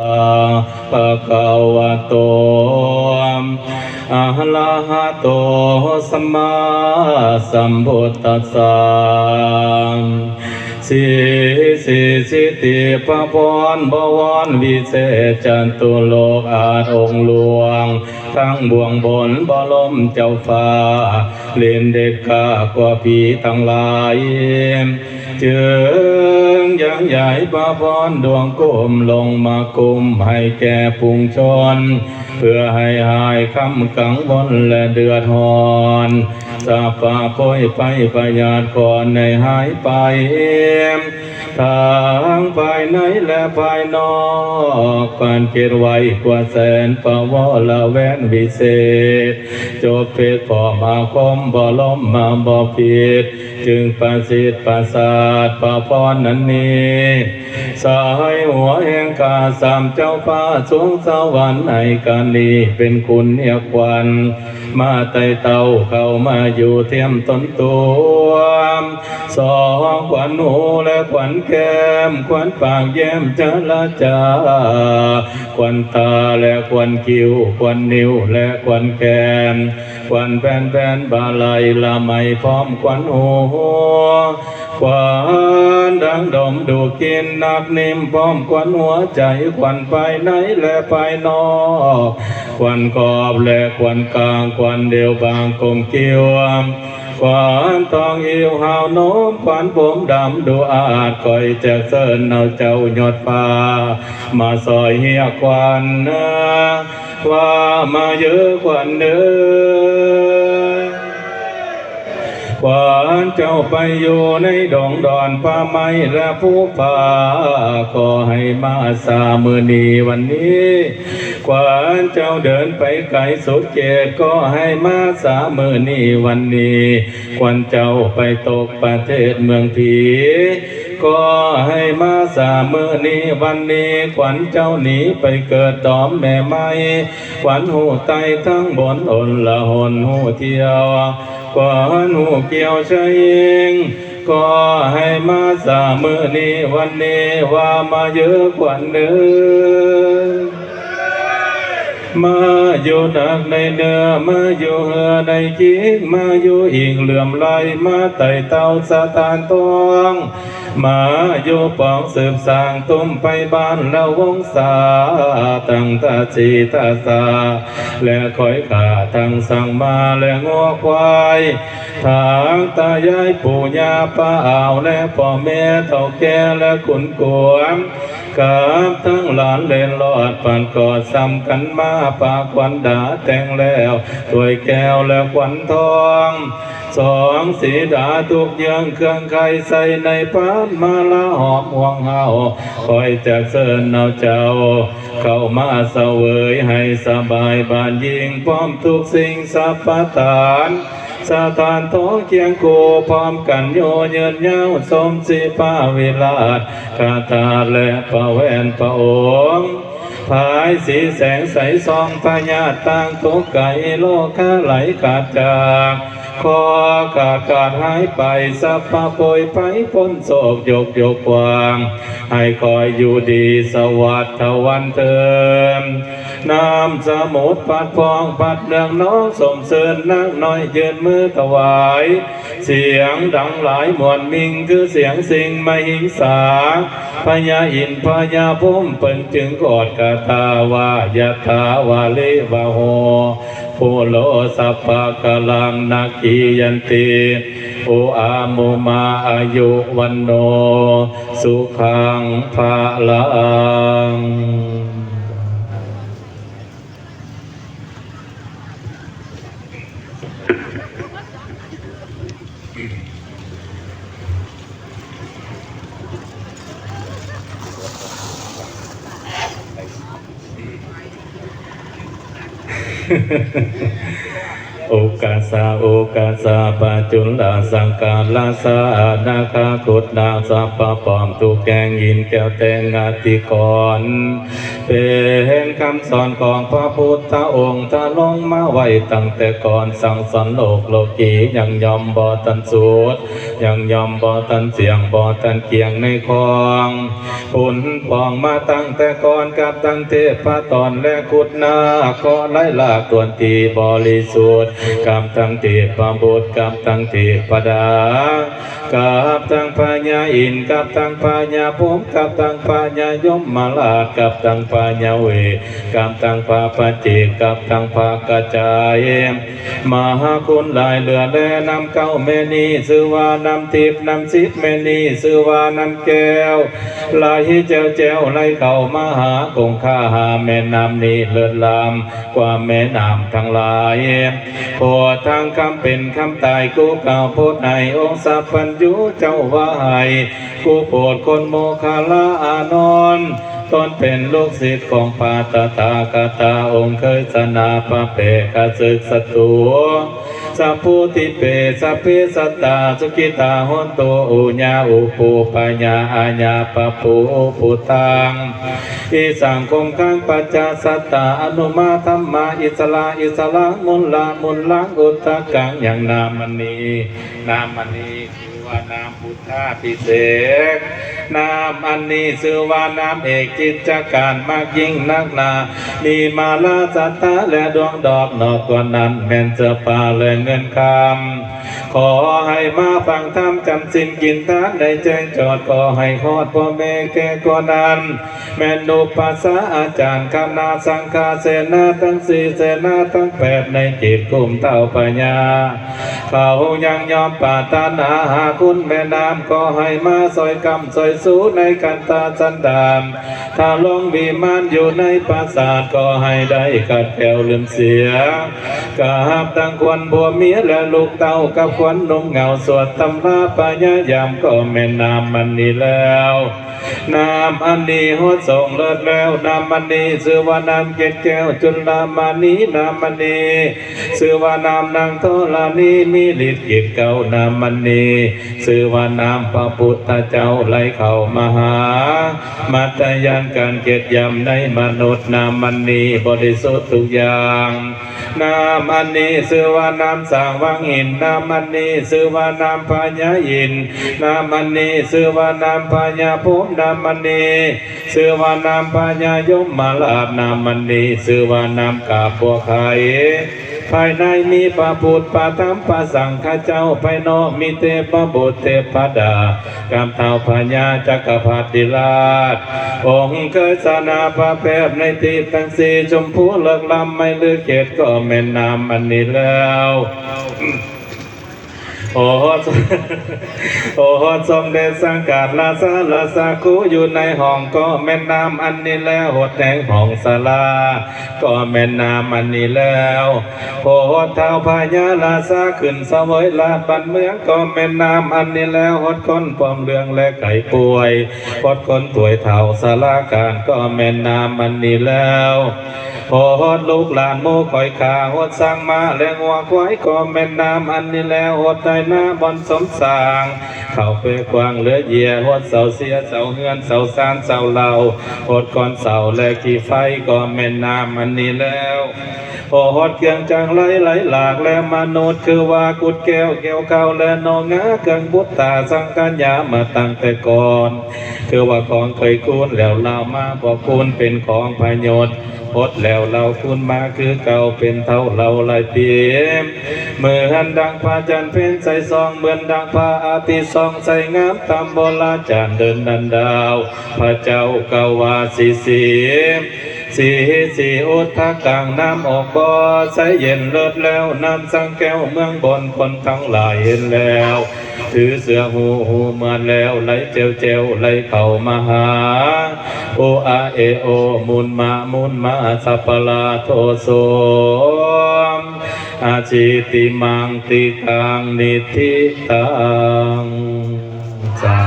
ภะคะวะโตอะระหะโตสัมมาสัมพุทธัสสะสิสิติภะพรบวรวิเศษจันตุโลกอาจองค์หลวงทั้งบวงบนบรมเจ้าฟ้าเล่นเด็กข้ากว่าผีทั้งหลายจึงยังใหญ่พระพรดวงกลมลงมากุมให้แก่ปุงชนเพื่อให้หายคำกังวลและเดือดร้อนสาปาโพยไปพยาธิก่อนในหายไปทางภายในและภายนอกการเกิดไว้กว่าแสนปวารแวนวิเศษจบเพศก่อมาคมบ่ล้มมาบ่ผิดจึงประสิทธิ์ประสาทประพรนั้นนี้สายหัวแห่งกาสามเจ้าฟ้าสวงสวรรค์ในการนี้เป็นคุณเนียควันมาไต่เต่าเข้ามาอยู่เทียมต้นตัวสองขวัญหูและขวัญแก้มขวัญปากแย้มจราจาขวัญตาและขวัญคิ้วขวัญนิ้วและขวัญแก้มขวัญแผ่นแผ่นบาลัยละไมพร้อมขวัญหูขวัญดังดมดูกินนักนิ่มพร้อมขวัญหัวใจขวัญภายในและภายนอกขวัญขอบและขวัญกลางขวัญเดียวบางกลมเกี่ยวขวัญทองอิวหาวโน้มขวัญผมดำดูอาจคอยแจกเสินเอาเจ้ายอดฟ้ามาซอยเฮียขวัญว่ามาเยอะขวัญเนื้อขวัญเจ้าไปอยู่ในดงดอนป่าไม้และผู้ป่าขอให้มาสามือนีวันนี้ขวัญเจ้าเดินไปไกลสุดเขตก็ให้มาสามือนีวันนี้ขวัญเจ้าไปตกประเทศเมืองผีก็ให้มาสามือนี้วันนี้ขวัญเจ้าหนีไปเกิดตอมแม่ไม้ขวัญหูไตทั้งบนอนละหนหูเที่ยวขวัญหูเกี่ยวใช้เองก็ให้มาสามือนี้วันนี้ว่ามาเยอะขวัญเนื้อมาอยู่ดักในเนื้อมาอยู่เหือในจิกมาอยู่อิงเหลื่อมไหลมาไต่เต้าสะตานตวงมาอยู่ปองสืบสร้างตุ้มไปบ้านแล้ววงศาตั้งตาจีตาสาและคอยขาทั้งสั่งมาและงัวควายทางตายายปู่ย่าป้าอ่าวและพ่อแม่เฒ่าแก่และขุนกวมกับทั้งหลานเล่นลอดผ่านกอดซ้ำกันมาปากควันดาแต่งแล้วถ้วยแก้วและควันทองสองสีดาทุกอย่างเครื่องไข่ใส่ในพานมาละหอมห่วงเฮาคอยจากเสินเอาเจ้าเข้ามาเสวยให้สบายบานยิ่งพร้อมทุกสิ่งสัพพทานสถานท้องเคียงโกพร้อมกันโยเยินยาวสมสีป้าวิลาศคาถาและประแวนพระองค์ภายสีแสงใสซองพญาต่างตุกไก่โลกาไหลขาดจากคอขาดหายไปสัพพะโปยไปพ้นโศกยกวางให้คอยอยู่ดีสวัสดิ์ทวันเทิมน้ำสมุทรปัดฟองปัดเนืองน้องสมเสริญนักน้อยยืนมือถวายเสียงดังหลายมวลมิงคือเสียงสิงมหิงสาพญาอินพญาพุ่มเปิ่นจึงกอดกาตาวายะทาวาเลวะโหภูโลสัพพะกะลังนาคียันติโออามุมาอายุวันโนสุขังภาลังโอกาสาปะจุลลาสังกาลาสานาคาขุดนาสัพพะปอมตุแกงยินแก้วแตงงาติกร เป็นคำสอนของพระพุทธองค์ถ้าลงมาไว้ตั้งแต่ก่อนสั่งสอนโลกโลกียังยอมบ่ตันสูดยังยอมบ่ตันเสียงบ่ตันเกียงในคลองผลปองมาตั้งแต่ก่อนกับตั้งเทพตอนและขุดนาก็ไล่ลากตวนตีบริสุทธิ์กับตั้งเทพบุตรกับตั้งเทพดากับตั้งพญาอินกับตั้งพญาภูมิกับตั้งพญายมมาลากับตั้งพญาเวกับตั้งพระปัจเจกกับตั้งพระกระจายมหาคุณหลายเหลือแลนำเก้าเมนีชื่อว่านำทิพย์นำสิบเมนีชื่อว่านำแก้วไหลเจ้าแจ้วไหลเข้ามาหาคงค่าหาแม่น้ำนี้เลิศลำกว่าแม่น้ำทั้งหลายโพดทางคำเป็นคำตายกูกล่าวโพดให้องค์สัพพัญญูเจ้าว่าให้กูโปรดคนโมคาลาอานนท์ตนเป็นลูกศิษย์ของปาตตากตาองค์เคยสนาปะเปกศึกสตูสัพพุติเปสัพเพสัตตาสุกิตาหนโตอุญาอุปูปัญญาอาญาปปูปุตังอิสังคมขังปัจจสัตตาอนุมาธรรมาอิสลาอิสลามุลลามุลลังอุตตะกังอย่างนามณีนามณีว่านามพุทธาพิเศษนามอันนี้ชื่อว่านามเอกจิตจักการมากยิ่งนักนามีมาลาสัตตาและดวงดอกนอกกว่านั้นแม่นเสื้อผ้าและเงินคำขอให้มาฟังธรรมจำสินกินทานได้แจ้งจอดขอให้คอดพ่อแม่แก่กว่านั้นแม่นุปัสสะอาจารย์คณะสังฆาเสนาทั้งสี่เสนาทั้งแปดในจิตกุมเต่าปัญญาเขายังยอมปรารถนาหาคุณแม่น้ำก็ให้มาซอยกำซอยสูในกันตาสันดานถ้าลงวิมานอยู่ในปราสาทก็ให้ได้กัดแก้วลืมเสียกราบตั้งควันบัวเมียและลูกเต่ากับควันนมเงาสวดตำราปัญญายามก็แม่น้ำมันนี่แล้วน้ำอันนี้หัวส่งเลิศแล้วน้ำมันนี้ชื่อว่าน้ำเกศแก้วจุลามณีน้ำมันนี้ชื่อว่าน้ำนางโทลานีมีฤทธิ์เกียรติเก่าน้ำมันนี้ชื่อว่าน้ำพระพุทธเจ้าไหลเข้ามาหามัตยานการเกียรติยำในมนุษย์น้ำมันนี้บริสุทธิ์ทุกอย่างน้ำอันนี้ชื่อว่าน้ำสางวังหินน้ำอันนี้ชื่อว่าน้ำพญายินน้ำอันนี้ชื่อว่าน้ำพญาภูมิน้ำอันนี้ชื่อว่าน้ำพญายมมาลาบน้ำอันนี้ชื่อว่าน้ำกาบัวไข่ภายในมีพระพุทธพระธรรมพระสังฆเจ้าภายนอกมีเทพบุตรเทพดากำเท่าพญาจักรพรรดิราชองค์เคยสนาพระแพทย์ในที่ทั้งสี่ชมพูเลิกลำไม่เลือกเขตก็แม่น้ำอันนี้แล้วโอ้สมเด็จสังกัดลาสาคูอยู่ในห้องก็แม่น้ำอันนี้แล้วหดแดงห้องศาลาก็แม่น้ำอันนี้แล้วโอ้เท้าพญาลาสาขึ้นเสวยลาดบ้านเมืองก็แม่น้ำอันนี้แล้วหดคนปอมเรืองและไก่ป่วยหดคนป่วยเท้าศาลาการก็แม่น้ำอันนี้แล้วพอฮอดลูกหลานโมคอยขาฮดสร้างมาแรงวัวควายก็แม่น้ำอันนี้แล้วฮดได้หน้าบอนสมสางเข้าไปกวางเหลือเยียฮดเสาเสียเสาเฮือนเสาซานเสาเหล่าฮดก้อนเสาและขี้ไฟก็แม่น้ำอันนี้แล้วพอฮดเครื่องจังไหลหลากและมนุษย์คือว่ากุดแก้วเข้าและนองงาเครื่องบุตตาสังกัญญามาตั้งแต่ก่อนคือว่าของเคยคุ้นแล้วเล่ามาบอกคุณเป็นของพยศพดแล้วเราคุณมาคือเก่าเป็นเท่าเราหลายปีเมื่อหันดังพระจันทร์เพ่นใส่ซองเหมือนดังพระอาทิตย์ส่องใส่งามตามโบราณจานเดินนันดาวพระเจ้าเกาวาสีอุทธกลางน้ำออกบ่อใสเย็นเลิศแล้วน้ำสังแก้วเมืองบนคนทั้งหลายเห็นแล้วถือเสือหูมาแล้วไหลเจวไหลเข้ามาหาโออาเอโอมุนมาสัพพลาโทโสอาจิติมังติกังนิทิตังจา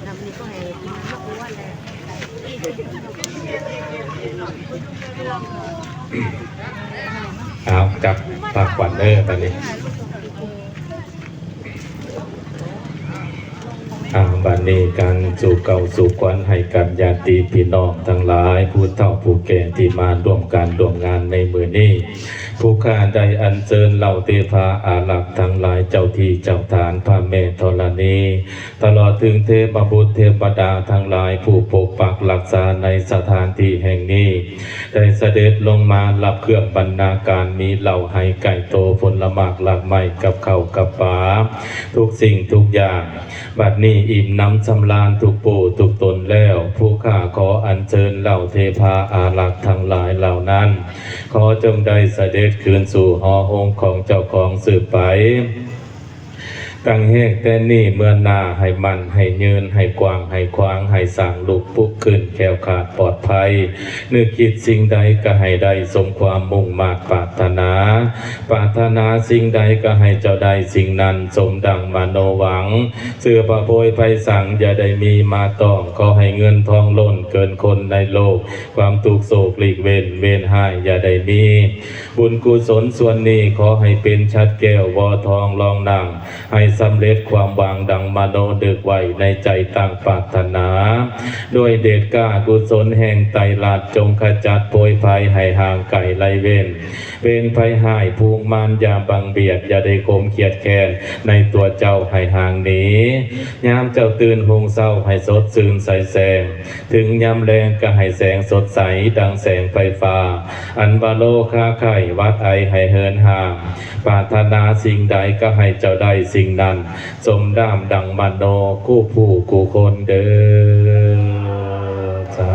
นำนี้ก็ให้มาอ้วนเลย เอาจับปากขวัญตอนนี้บัดนี้การสู่เก่าสู่ควันให้กับญาติพี่น้องทั้งหลายผู้เฒ่าผู้แก่ที่มาร่วมการร่วมงานในมื้อนี้ผู้ข้าได้อัญเชิญเหล่าเทพาอารักษ์ทั้งหลายเจ้าที่เจ้าทานพระแม่ธรณีตลอดถึงเทพบุตรเทพดาทั้งหลายผู้ปกปักรักษาในสถานที่แห่งนี้ได้เสด็จลงมารับเครื่องบรรณาการมีเหล่าให้ไก่โตผลหมากหลากไม้กับข้าวกับปลาทุกสิ่งทุกอย่างบัดนี้อิ่มน้ำสำราญทุกปู่ทุกตนแล้วผู้ข้าขออัญเชิญเหล่าเทพาอารักษ์ทั้งหลายเหล่านั้นขอจงได้เสด็จคืนสู่หอหงของเจ้าของสืบไปตั้งแหกแต่นี่เมื่อหน้าให้มันให้ยืนให้กว้างให้ขวางให้สร้างลูกปุ๊กขึ้นแคล้วขาดปลอดภัยนึกคิดสิ่งใดก็ให้ได้สมความมุ่งมา่ปรารถนาสิ่งใดก็ให้เจ้าได้สิ่งนั้นสมดังมโนหวังเสื้อผ้าโพยไพสั่งอย่าได้มีมาต้องขอให้เงินทองล้นเกินคนในโลกความทุกข์โศกหลีกเว้นหายอย่าได้มีบุญกุศลส่วนนี้ขอให้เป็นชัดแก้ววอทองรองนั่งให้สำเร็จความหวังดังมโนดึกไว้ในใจตั้งปรารถนาด้วยเดชกล้ากุศลแห่งไตรลักษณ์จงขจัดโพยภัยให้ห่างไกลไล่เว้นเป็นภัยหายภูมิมารอย่าบังเบียดอย่าได้คมเขียดแค้นในตัวเจ้าให้ห่างหนียามเจ้าตื่นหงเศร้าให้สดชื่นใสแสงถึงยามแรงก็ให้แสงสดใสดังแสงไฟฟ้าอันบาโลคาไข่วัดไอให้เฮินห่างปรารถนาสิ่งใดก็ให้เจ้าได้สิ่งนั้นสมดามดังมโนคู่ผู้คู่คนเด้อจ้า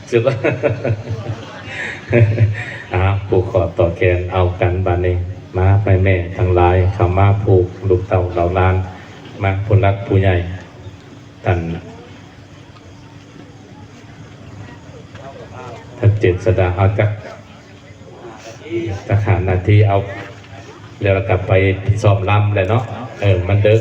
สุดละผู้ขอต่อแขนเอากันบัดนี้มาไปแม่ทั้งหลายเขามาผูกลูกเต่าเหล่าล้านมาผู้รักผู้ใหญ่ท่านเจษฎาเอาจักทหารนาทีเอาแล้วกลับไปซ้อมลำเลยเนาะมันเด้อ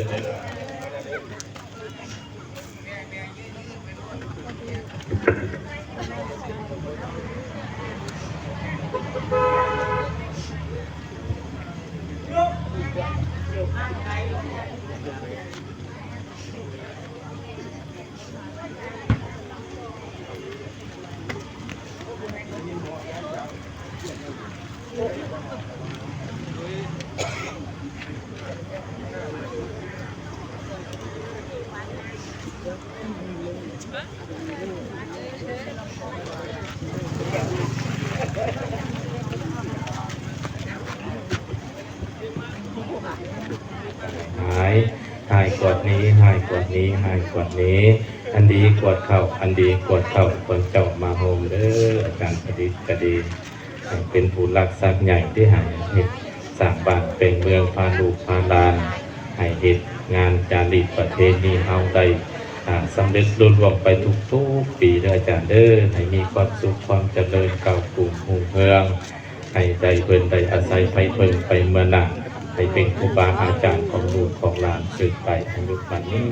หายกวดนี้หายกวดนี้หายกวดนี้อันดีกวดเข่าอันดีกวดเข่าคนเจ้ามาโฮมเด้ออาการคดีคดีเป็นผู้รักทรัพย์ใหญ่ที่หายเหตุสร้างบ้านเป็นเมืองพาลูกพาลานให้เหตุงานจารีตประเทศนี้เอาได้สำเร็จรุ่ร่วงไปทุกปีเด้ออาจารย์เด้อให้มีความสุขความเจริญเก่ากลุ่มหุ่งเฮืองให้ได้เพิ่นได้อาศัยไปเพิ่นไปเมื่อหนักให้เป็นครูบาอาจารย์ของลูกของหลานสืบไปอายุมันนี้